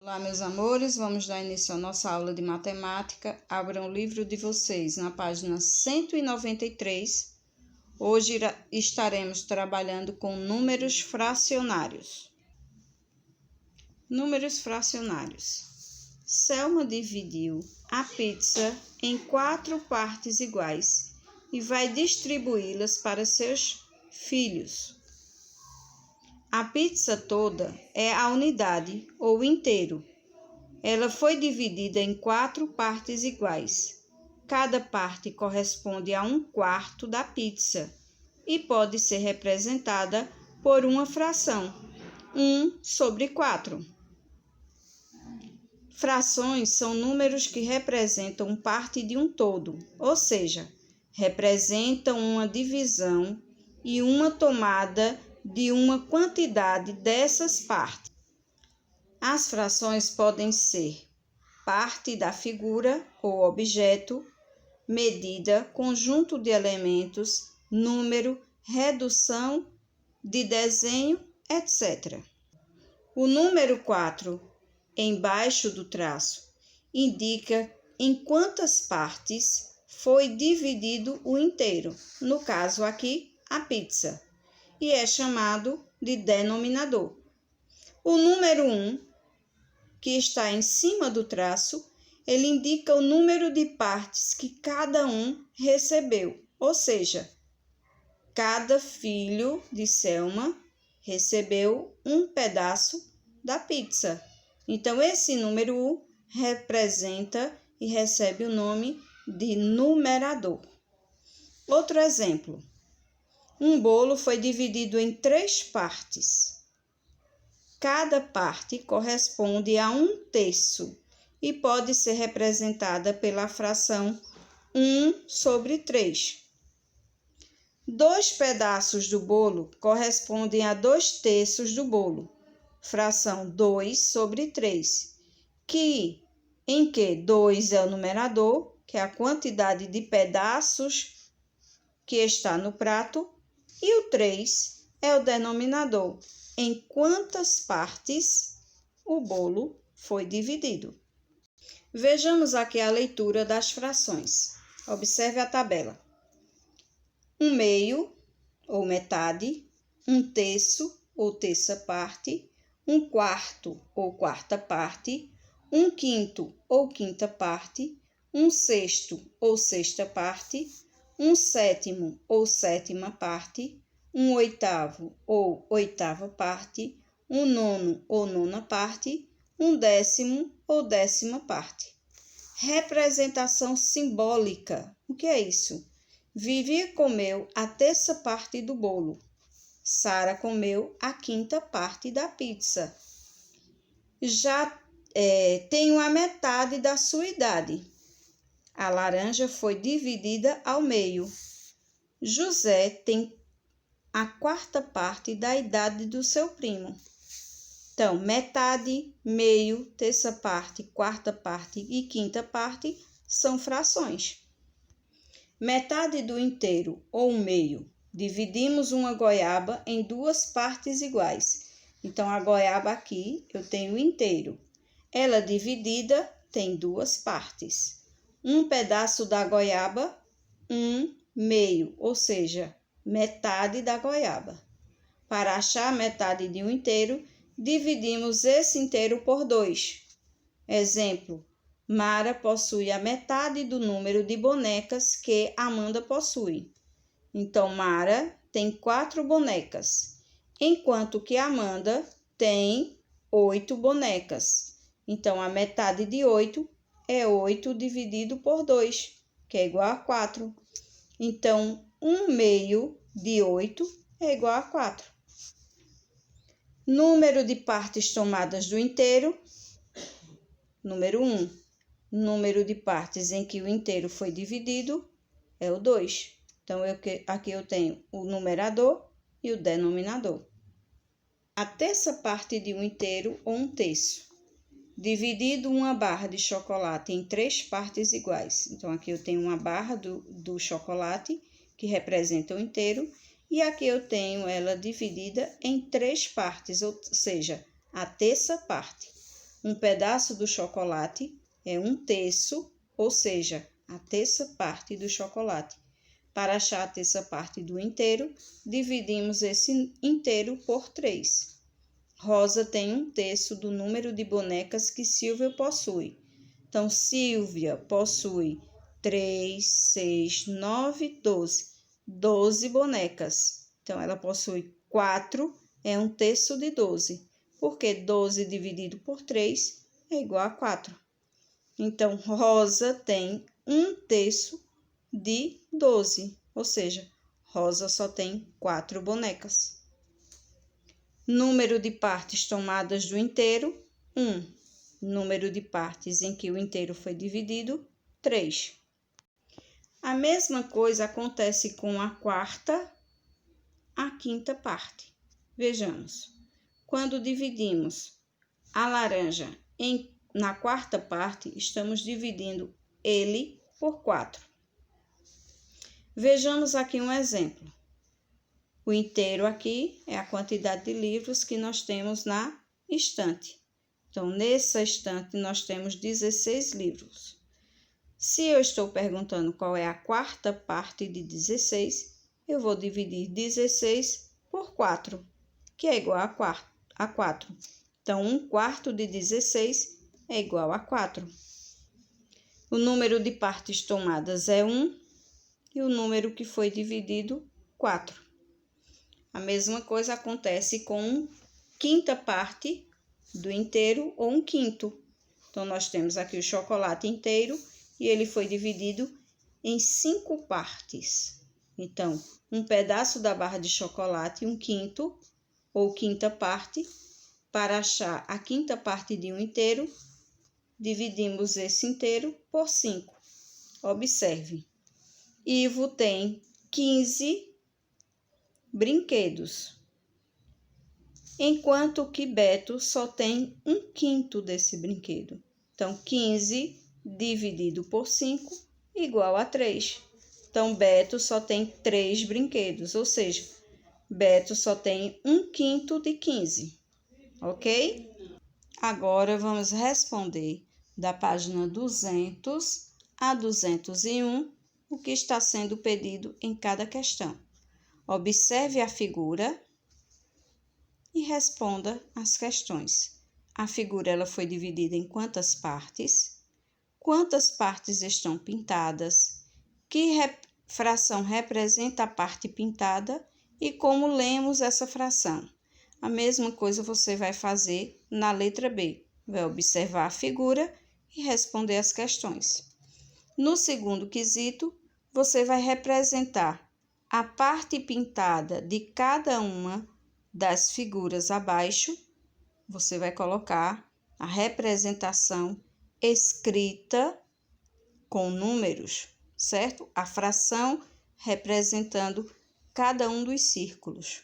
Olá, meus amores, vamos dar início à nossa aula de matemática. Abram o livro de vocês na página 193. Hoje estaremos trabalhando com números fracionários. Números fracionários. Selma dividiu a pizza em 4 partes iguais e vai distribuí-las para seus filhos. A pizza toda é a unidade ou inteiro. Ela foi dividida em 4 partes iguais. Cada parte corresponde a 1/4 da pizza e pode ser representada por uma fração, 1/4. Frações são números que representam parte de um todo, ou seja, representam uma divisão e uma tomada de uma quantidade dessas partes. As frações podem ser parte da figura ou objeto, medida, conjunto de elementos, número, redução de desenho, etc. O número 4, embaixo do traço, indica em quantas partes foi dividido o inteiro, no caso aqui, a pizza, e é chamado de denominador. O número 1, que está em cima do traço, ele indica o número de partes que cada um recebeu, ou seja, cada filho de Selma recebeu um pedaço da pizza. Então, esse número 1 representa e recebe o nome de numerador. Outro exemplo. Um bolo foi dividido em 3 partes. Cada parte corresponde a 1/3 e pode ser representada pela fração 1/3. 2 pedaços do bolo correspondem a 2/3 do bolo, fração 2/3, em que 2 é o numerador, que é a quantidade de pedaços que está no prato, e o 3 é o denominador, em quantas partes o bolo foi dividido. Vejamos aqui a leitura das frações. Observe a tabela. 1/2 ou metade, 1/3 ou terça parte, 1/4 ou quarta parte, 1/5 ou quinta parte, 1/6 ou sexta parte, 1/7 ou sétima parte, 1/8 ou oitava parte, 1/9 ou nona parte, 1/10 ou décima parte. Representação simbólica. O que é isso? Vivi comeu a terça parte do bolo. Sara comeu a quinta parte da pizza. Já tenho a metade da sua idade. A laranja foi dividida ao meio. José tem a 4ª parte da idade do seu primo. Então, metade, meio, terça parte, quarta parte e quinta parte são frações. Metade do inteiro ou meio. Dividimos uma goiaba em 2 partes iguais. Então, a goiaba aqui eu tenho inteiro. Ela dividida tem 2 partes. Um pedaço da goiaba, 1/2, ou seja, metade da goiaba. Para achar a metade de um inteiro, dividimos esse inteiro por 2. Exemplo, Mara possui a metade do número de bonecas que Amanda possui. Então, Mara tem 4 bonecas, enquanto que Amanda tem 8 bonecas. Então, a metade de 8 é 8 dividido por 2, que é igual a 4. Então, 1/2 de 8 é igual a 4. Número de partes tomadas do inteiro, número 1. Número de partes em que o inteiro foi dividido é o 2. Então, aqui eu tenho o numerador e o denominador. A terça parte de um inteiro ou 1/3. Dividido uma barra de chocolate em 3 partes iguais. Então, aqui eu tenho uma barra do chocolate, que representa o inteiro, e aqui eu tenho ela dividida em 3 partes, ou seja, a terça parte. Um pedaço do chocolate é 1/3, ou seja, a terça parte do chocolate. Para achar a terça parte do inteiro, dividimos esse inteiro por 3. Rosa tem 1/3 do número de bonecas que Silvia possui. Então, Silvia possui 3, 6, 9, 12. 12 bonecas. Então, ela possui 4, é 1/3 de 12. Porque 12 dividido por 3 é igual a 4. Então, Rosa tem 1/3 de 12, ou seja, Rosa só tem 4 bonecas. Número de partes tomadas do inteiro, 1. Número de partes em que o inteiro foi dividido, 3. A mesma coisa acontece com a quarta, a quinta parte. Vejamos. Quando dividimos a laranja na quarta parte, estamos dividindo ele por 4. Vejamos aqui um exemplo. O inteiro aqui é a quantidade de livros que nós temos na estante. Então, nessa estante, nós temos 16 livros. Se eu estou perguntando qual é a quarta parte de 16, eu vou dividir 16 por 4, que é igual a 4. Então, 1/4 de 16 é igual a 4. O número de partes tomadas é 1 e o número que foi dividido, 4. A mesma coisa acontece com quinta parte do inteiro ou 1/5. Então, nós temos aqui o chocolate inteiro e ele foi dividido em 5 partes. Então, um pedaço da barra de chocolate, 1/5 ou quinta parte. Para achar a quinta parte de um inteiro, dividimos esse inteiro por 5. Observe. Ivo tem 15 brinquedos, enquanto que Beto só tem 1/5 desse brinquedo. Então, 15 dividido por 5 igual a 3. Então, Beto só tem 3 brinquedos, ou seja, Beto só tem 1/5 de 15, ok? Agora, vamos responder da página 200 a 201 o que está sendo pedido em cada questão. Observe a figura e responda as questões. A figura ela foi dividida em quantas partes? Quantas partes estão pintadas? Que fração representa a parte pintada? E como lemos essa fração? A mesma coisa você vai fazer na letra B. Vai observar a figura e responder as questões. No segundo quesito, você vai representar a parte pintada de cada uma das figuras abaixo. Você vai colocar a representação escrita com números, certo? A fração representando cada um dos círculos.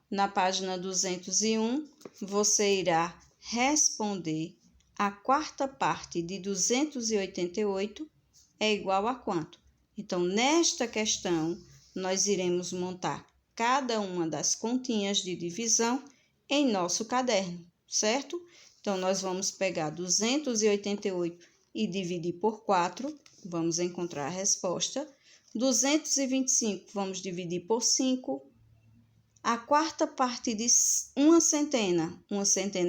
Na página 201, você irá responder a quarta parte de 288 é igual a quanto? Então, nesta questão, nós iremos montar cada uma das continhas de divisão em nosso caderno, certo? Então, nós vamos pegar 288 e dividir por 4, vamos encontrar a resposta. 225, vamos dividir por 5. A quarta parte de uma centena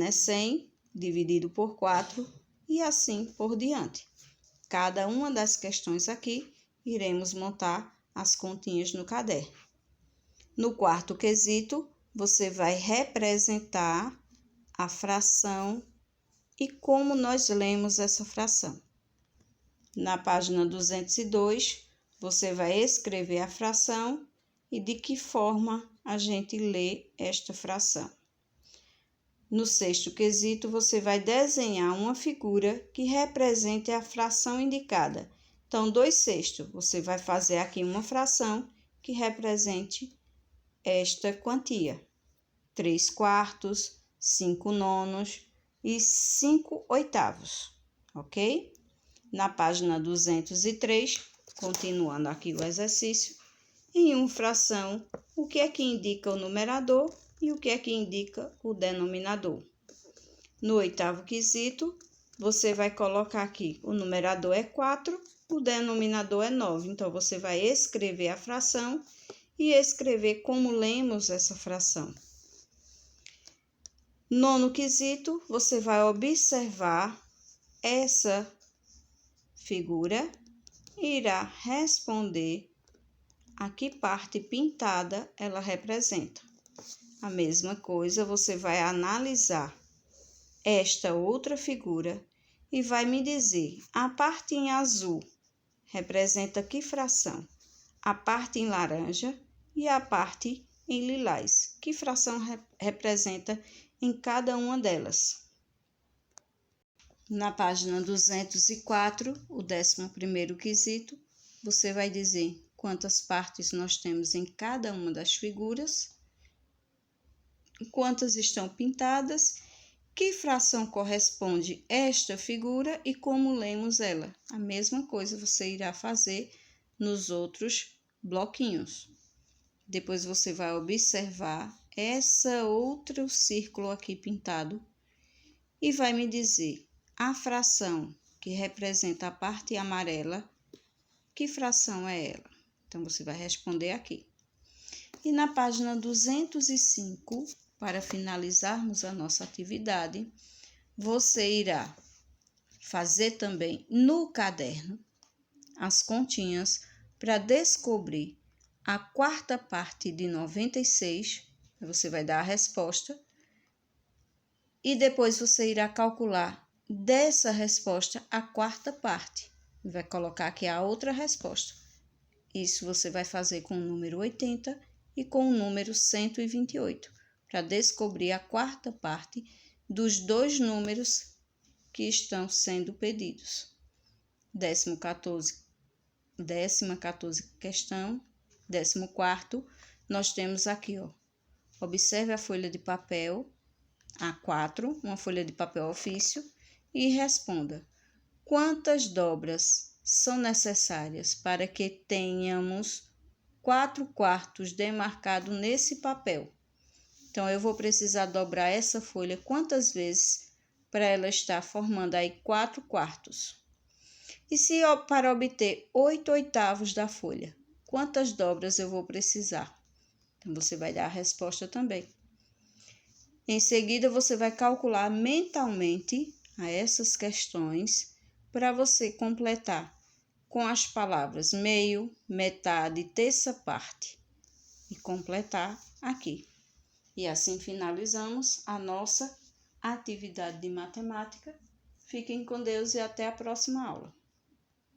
é 100, dividido por 4, e assim por diante. Cada uma das questões aqui, iremos montar as continhas no caderno. No quarto quesito, você vai representar a fração e como nós lemos essa fração. Na página 202, você vai escrever a fração e de que forma a gente lê esta fração. No sexto quesito, você vai desenhar uma figura que represente a fração indicada. Então, 2/6, você vai fazer aqui uma fração que represente esta quantia. 3/4, 5/9 e 5/8, ok? Na página 203, continuando aqui o exercício, em uma fração, o que é que indica o numerador e o que é que indica o denominador? No 8º quesito, você vai colocar aqui, o numerador é 4, o denominador é 9. Então, você vai escrever a fração e escrever como lemos essa fração. 9º quesito, você vai observar essa figura e irá responder a que parte pintada ela representa. A mesma coisa, você vai analisar esta outra figura e vai me dizer, a parte em azul representa que fração? A parte em laranja e a parte em lilás. Que fração representa em cada uma delas? Na página 204, o 11º quesito, você vai dizer quantas partes nós temos em cada uma das figuras, quantas estão pintadas, que fração corresponde a esta figura e como lemos ela. A mesma coisa você irá fazer nos outros bloquinhos. Depois você vai observar essa outro círculo aqui pintado e vai me dizer a fração que representa a parte amarela, que fração é ela? Então, você vai responder aqui. E na página 205, para finalizarmos a nossa atividade, você irá fazer também no caderno as continhas para descobrir a quarta parte de 96. Você vai dar a resposta e depois você irá calcular dessa resposta a quarta parte. Vai colocar aqui a outra resposta. Isso você vai fazer com o número 80 e com o número 128, para descobrir a quarta parte dos dois números que estão sendo pedidos. 14ª questão, 14º, nós temos aqui, ó. Observe a folha de papel A4, uma folha de papel ofício, e responda: quantas dobras são necessárias para que tenhamos 4/4 demarcado nesse papel? Então, eu vou precisar dobrar essa folha quantas vezes para ela estar formando aí 4/4? E se para obter 8/8 da folha, quantas dobras eu vou precisar? Então, você vai dar a resposta também. Em seguida, você vai calcular mentalmente a essas questões para você completar com as palavras meio, metade, terça parte e completar aqui. E assim finalizamos a nossa atividade de matemática. Fiquem com Deus e até a próxima aula.